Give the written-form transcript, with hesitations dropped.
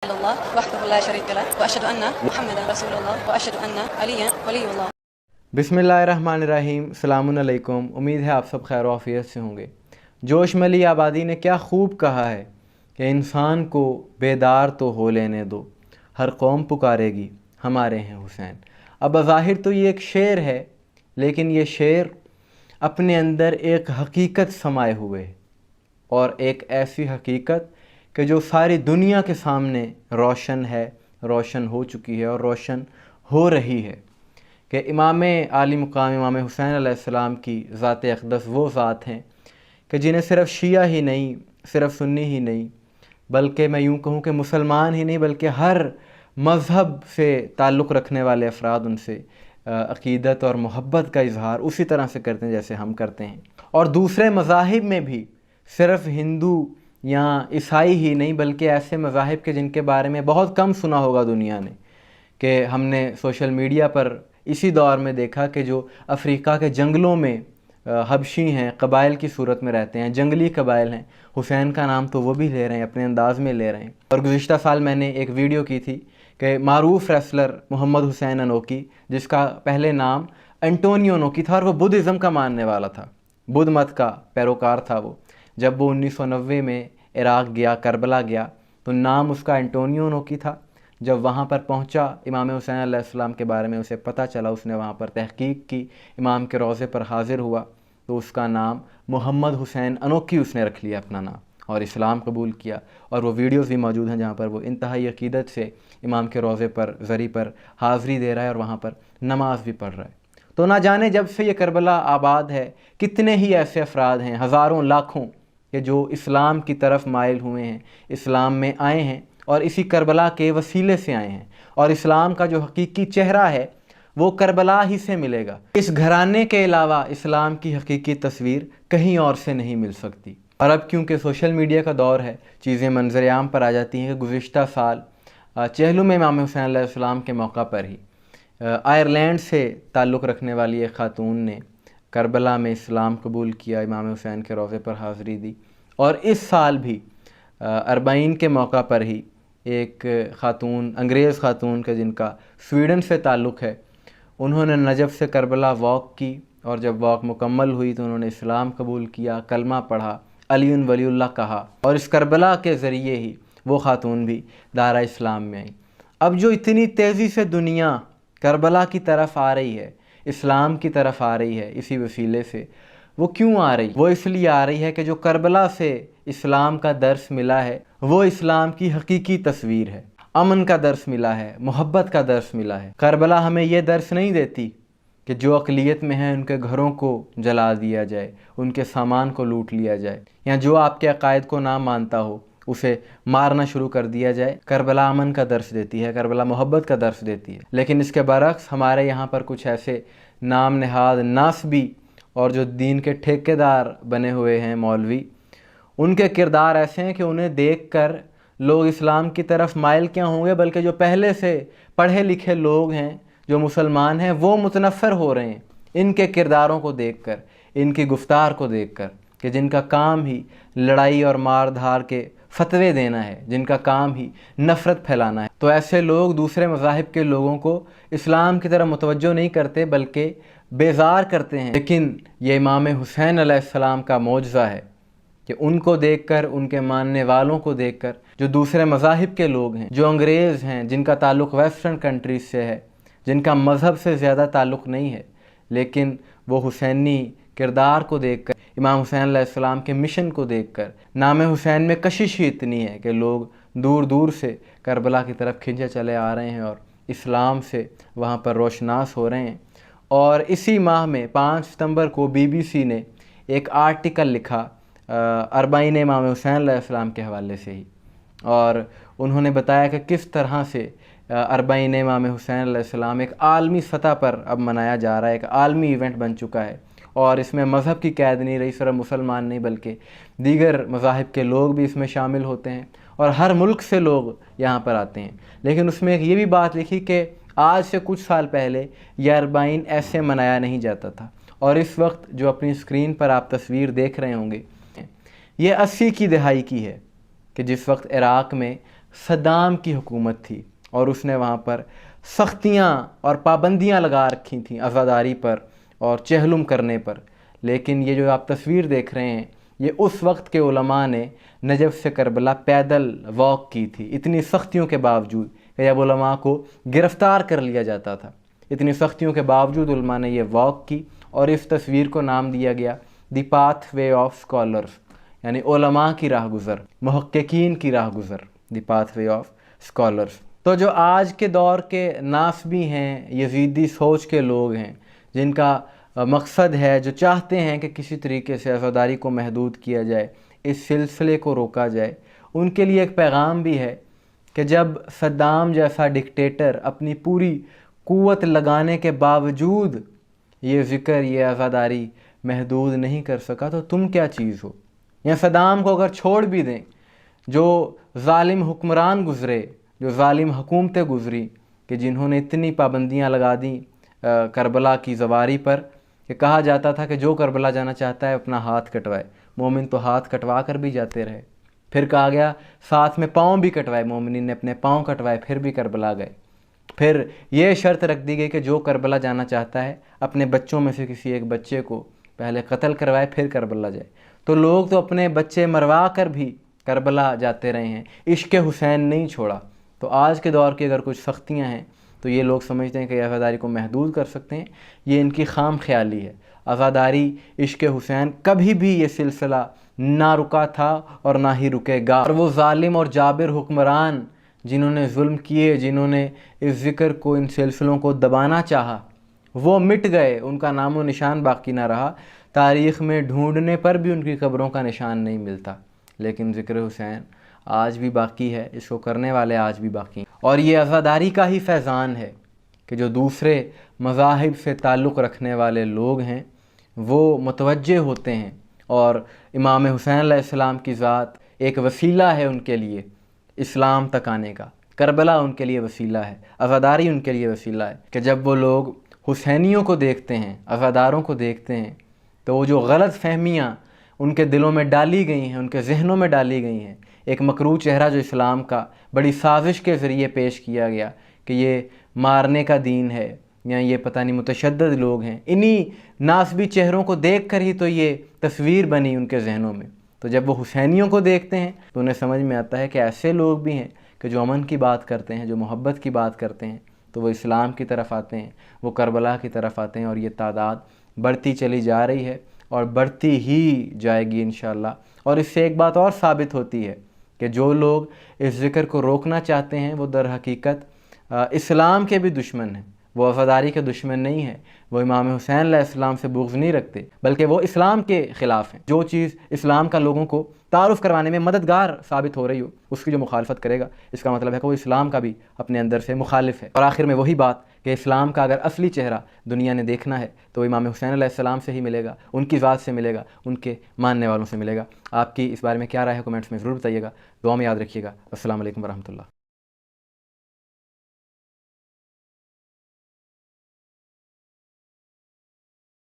اللہ وحدہ لا شریک لہ واشہد ان محمدا رسول اللہ واشہد ان علی ولی اللہ۔ بسم اللہ الرحمن الرحیم۔ السلام علیکم، امید ہے آپ سب خیر و عافیت سے ہوں گے۔ جوش ملی آبادی نے کیا خوب کہا ہے کہ انسان کو بیدار تو ہو لینے دو، ہر قوم پکارے گی ہمارے ہیں حسین۔ اب بظاہر تو یہ ایک شعر ہے، لیکن یہ شعر اپنے اندر ایک حقیقت سمائے ہوئے ہے، اور ایک ایسی حقیقت کہ جو ساری دنیا کے سامنے روشن ہے، روشن ہو چکی ہے اور روشن ہو رہی ہے کہ امام عالی مقام امام حسین علیہ السلام کی ذات اقدس وہ ذات ہیں کہ جنہیں صرف شیعہ ہی نہیں، صرف سنی ہی نہیں، بلکہ میں یوں کہوں کہ مسلمان ہی نہیں بلکہ ہر مذہب سے تعلق رکھنے والے افراد ان سے عقیدت اور محبت کا اظہار اسی طرح سے کرتے ہیں جیسے ہم کرتے ہیں۔ اور دوسرے مذاہب میں بھی صرف ہندو یا عیسائی ہی نہیں بلکہ ایسے مذاہب کے جن کے بارے میں بہت کم سنا ہوگا دنیا نے، کہ ہم نے سوشل میڈیا پر اسی دور میں دیکھا کہ جو افریقہ کے جنگلوں میں حبشی ہیں، قبائل کی صورت میں رہتے ہیں، جنگلی قبائل ہیں، حسین کا نام تو وہ بھی لے رہے ہیں، اپنے انداز میں لے رہے ہیں۔ اور گزشتہ سال میں نے ایک ویڈیو کی تھی کہ معروف ریسلر محمد حسین انوکی، جس کا پہلے نام انٹونیو انوکی تھا اور وہ بدھزم کا ماننے والا تھا، بدھ مت کا پیروکار تھا وہ، جب وہ 1990 میں عراق گیا، کربلا گیا، تو نام اس کا انٹونیو انوکی تھا۔ جب وہاں پر پہنچا، امام حسین علیہ السلام کے بارے میں اسے پتہ چلا، اس نے وہاں پر تحقیق کی، امام کے روضے پر حاضر ہوا، تو اس کا نام محمد حسین انوکی اس نے رکھ لیا اپنا نام، اور اسلام قبول کیا۔ اور وہ ویڈیوز بھی موجود ہیں جہاں پر وہ انتہائی عقیدت سے امام کے روضے پر، زری پر حاضری دے رہا ہے اور وہاں پر نماز بھی پڑھ رہا ہے۔ تو نہ جانے جب سے یہ کربلا آباد ہے کتنے ہی ایسے افراد ہیں، ہزاروں لاکھوں، کہ جو اسلام کی طرف مائل ہوئے ہیں، اسلام میں آئے ہیں اور اسی کربلا کے وسیلے سے آئے ہیں، اور اسلام کا جو حقیقی چہرہ ہے وہ کربلا ہی سے ملے گا۔ اس گھرانے کے علاوہ اسلام کی حقیقی تصویر کہیں اور سے نہیں مل سکتی۔ اور اب کیونکہ سوشل میڈیا کا دور ہے، چیزیں منظر عام پر آ جاتی ہیں کہ گزشتہ سال چہلم میں امام حسین علیہ السلام کے موقع پر ہی آئرلینڈ سے تعلق رکھنے والی ایک خاتون نے کربلا میں اسلام قبول کیا، امام حسین کے روضے پر حاضری دی۔ اور اس سال بھی اربعین کے موقع پر ہی ایک خاتون، انگریز خاتون کا جن کا سویڈن سے تعلق ہے، انہوں نے نجف سے کربلا واک کی، اور جب واک مکمل ہوئی تو انہوں نے اسلام قبول کیا، کلمہ پڑھا، علی ولی اللہ کہا، اور اس کربلا کے ذریعے ہی وہ خاتون بھی دائرہ اسلام میں آئی۔ اب جو اتنی تیزی سے دنیا کربلا کی طرف آ رہی ہے، اسلام کی طرف آ رہی ہے اسی وسیلے سے، وہ کیوں آ رہی؟ وہ اس لیے آ رہی ہے کہ جو کربلا سے اسلام کا درس ملا ہے وہ اسلام کی حقیقی تصویر ہے، امن کا درس ملا ہے، محبت کا درس ملا ہے۔ کربلا ہمیں یہ درس نہیں دیتی کہ جو اقلیت میں ہیں ان کے گھروں کو جلا دیا جائے، ان کے سامان کو لوٹ لیا جائے، یا جو آپ کے عقائد کو نہ مانتا ہو اسے مارنا شروع کر دیا جائے۔ کربلا امن کا درس دیتی ہے، کربلا محبت کا درس دیتی ہے۔ لیکن اس کے برعکس ہمارے یہاں پر کچھ ایسے نام نہاد ناسبی اور جو دین کے ٹھیکیدار بنے ہوئے ہیں مولوی، ان کے کردار ایسے ہیں کہ انہیں دیکھ کر لوگ اسلام کی طرف مائل کیا ہوں گے، بلکہ جو پہلے سے پڑھے لکھے لوگ ہیں، جو مسلمان ہیں، وہ متنفر ہو رہے ہیں ان کے کرداروں کو دیکھ کر، ان کی گفتار کو دیکھ کر، کہ جن کا کام ہی لڑائی اور مار دھار کے فتوے دینا ہے، جن کا کام ہی نفرت پھیلانا ہے۔ تو ایسے لوگ دوسرے مذاہب کے لوگوں کو اسلام کی طرف متوجہ نہیں کرتے بلکہ بیزار کرتے ہیں۔ لیکن یہ امام حسین علیہ السلام کا معجزہ ہے کہ ان کو دیکھ کر، ان کے ماننے والوں کو دیکھ کر، جو دوسرے مذاہب کے لوگ ہیں، جو انگریز ہیں، جن کا تعلق ویسٹرن کنٹریز سے ہے، جن کا مذہب سے زیادہ تعلق نہیں ہے، لیکن وہ حسینی کردار کو دیکھ کر، امام حسین علیہ السلام کے مشن کو دیکھ کر، نام حسین میں کشش ہی اتنی ہے کہ لوگ دور دور سے کربلا کی طرف کھنچے چلے آ رہے ہیں اور اسلام سے وہاں پر روشناس ہو رہے ہیں۔ اور اسی ماہ میں 5 ستمبر کو BBC نے ایک آرٹیکل لکھا اربعین امام حسین علیہ السلام کے حوالے سے ہی، اور انہوں نے بتایا کہ کس طرح سے اربعین امام حسین علیہ السلام ایک عالمی سطح پر اب منایا جا رہا ہے، ایک عالمی ایونٹ بن چکا ہے، اور اس میں مذہب کی قید نہیں رہی، صرف مسلمان نہیں بلکہ دیگر مذاہب کے لوگ بھی اس میں شامل ہوتے ہیں، اور ہر ملک سے لوگ یہاں پر آتے ہیں۔ لیکن اس میں ایک یہ بھی بات لکھی کہ آج سے کچھ سال پہلے یہ اربعین ایسے منایا نہیں جاتا تھا، اور اس وقت جو اپنی اسکرین پر آپ تصویر دیکھ رہے ہوں گے، یہ 80 کی دہائی کی ہے کہ جس وقت عراق میں صدام کی حکومت تھی اور اس نے وہاں پر سختیاں اور پابندیاں لگا رکھی تھیں عزاداری پر اور چہلم کرنے پر. لیکن یہ جو آپ تصویر دیکھ رہے ہیں یہ اس وقت کے علماء نے نجف سے کربلا پیدل واک کی تھی، اتنی سختیوں کے باوجود کہ جب علماء کو گرفتار کر لیا جاتا تھا، اتنی سختیوں کے باوجود علماء نے یہ واک کی اور اس تصویر کو نام دیا گیا the path way of scholars, یعنی علماء کی راہ گزر، محققین کی راہ گزر، the path way of scholars. تو جو آج کے دور کے ناصبی ہیں، یزیدی سوچ کے لوگ ہیں، جن کا مقصد ہے، جو چاہتے ہیں کہ کسی طریقے سے عزاداری کو محدود کیا جائے، اس سلسلے کو روکا جائے، ان کے لیے ایک پیغام بھی ہے کہ جب صدام جیسا ڈکٹیٹر اپنی پوری قوت لگانے کے باوجود یہ ذکر، یہ عزاداری محدود نہیں کر سکا تو تم کیا چیز ہو. یا صدام کو اگر چھوڑ بھی دیں، جو ظالم حکمران گزرے، جو ظالم حکومتیں گزری کہ جنہوں نے اتنی پابندیاں لگا دیں کربلا کی زواری پر کہ کہا جاتا تھا کہ جو کربلا جانا چاہتا ہے اپنا ہاتھ کٹوائے. مومن تو ہاتھ کٹوا کر بھی جاتے رہے، پھر کہا گیا ساتھ میں پاؤں بھی کٹوائے، مومنین نے اپنے پاؤں کٹوائے پھر بھی کربلا گئے. پھر یہ شرط رکھ دی گئی کہ جو کربلا جانا چاہتا ہے اپنے بچوں میں سے کسی ایک بچے کو پہلے قتل کروائے پھر کربلا جائے. تو لوگ تو اپنے بچے مروا کر بھی کربلا جاتے رہے ہیں، عشق حسین نہیں چھوڑا. تو آج کے دور کی اگر کچھ سختیاں ہیں تو یہ لوگ سمجھتے ہیں کہ عزاداری کو محدود کر سکتے ہیں، یہ ان کی خام خیالی ہے. عزاداری، عشق حسین، کبھی بھی یہ سلسلہ نہ رکا تھا اور نہ ہی رکے گا. اور وہ ظالم اور جابر حکمران جنہوں نے ظلم کیے، جنہوں نے اس ذکر کو، ان سلسلوں کو دبانا چاہا، وہ مٹ گئے، ان کا نام و نشان باقی نہ رہا. تاریخ میں ڈھونڈنے پر بھی ان کی قبروں کا نشان نہیں ملتا. لیکن ذکر حسین آج بھی باقی ہے، اس کو کرنے والے آج بھی باقی ہیں. اور یہ عزاداری کا ہی فیضان ہے کہ جو دوسرے مذاہب سے تعلق رکھنے والے لوگ ہیں وہ متوجہ ہوتے ہیں، اور امام حسین علیہ السلام کی ذات ایک وسیلہ ہے ان کے لیے اسلام تک آنے کا. کربلا ان کے لیے وسیلہ ہے، عزاداری ان کے لیے وسیلہ ہے کہ جب وہ لوگ حسینیوں کو دیکھتے ہیں، عزاداروں کو دیکھتے ہیں، تو وہ جو غلط فہمیاں ان کے دلوں میں ڈالی گئی ہیں، ان کے ذہنوں میں ڈالی گئی ہیں، ایک مکروہ چہرہ جو اسلام کا بڑی سازش کے ذریعے پیش کیا گیا کہ یہ مارنے کا دین ہے یا یہ پتہ نہیں متشدد لوگ ہیں، انہی ناسبی چہروں کو دیکھ کر ہی تو یہ تصویر بنی ان کے ذہنوں میں. تو جب وہ حسینیوں کو دیکھتے ہیں تو انہیں سمجھ میں آتا ہے کہ ایسے لوگ بھی ہیں کہ جو امن کی بات کرتے ہیں، جو محبت کی بات کرتے ہیں، تو وہ اسلام کی طرف آتے ہیں، وہ کربلا کی طرف آتے ہیں. اور یہ تعداد بڑھتی چلی جا رہی ہے اور بڑھتی ہی جائے گی انشاءاللہ. اور اس سے ایک بات اور ثابت ہوتی ہے کہ جو لوگ اس ذکر کو روکنا چاہتے ہیں وہ در حقیقت اسلام کے بھی دشمن ہیں. وہ عزاداری کے دشمن نہیں ہیں، وہ امام حسین علیہ السلام سے بغض نہیں رکھتے، بلکہ وہ اسلام کے خلاف ہیں. جو چیز اسلام کا لوگوں کو تعارف کروانے میں مددگار ثابت ہو رہی ہو، اس کی جو مخالفت کرے گا، اس کا مطلب ہے کہ وہ اسلام کا بھی اپنے اندر سے مخالف ہے. اور آخر میں وہی بات کہ اسلام کا اگر اصلی چہرہ دنیا نے دیکھنا ہے تو امام حسین علیہ السلام سے ہی ملے گا، ان کی ذات سے ملے گا، ان کے ماننے والوں سے ملے گا. آپ کی اس بارے میں کیا رائے ہے کمنٹس میں ضرور بتائیے گا. دعا میں یاد رکھیے گا. السلام علیکم ورحمۃ اللہ.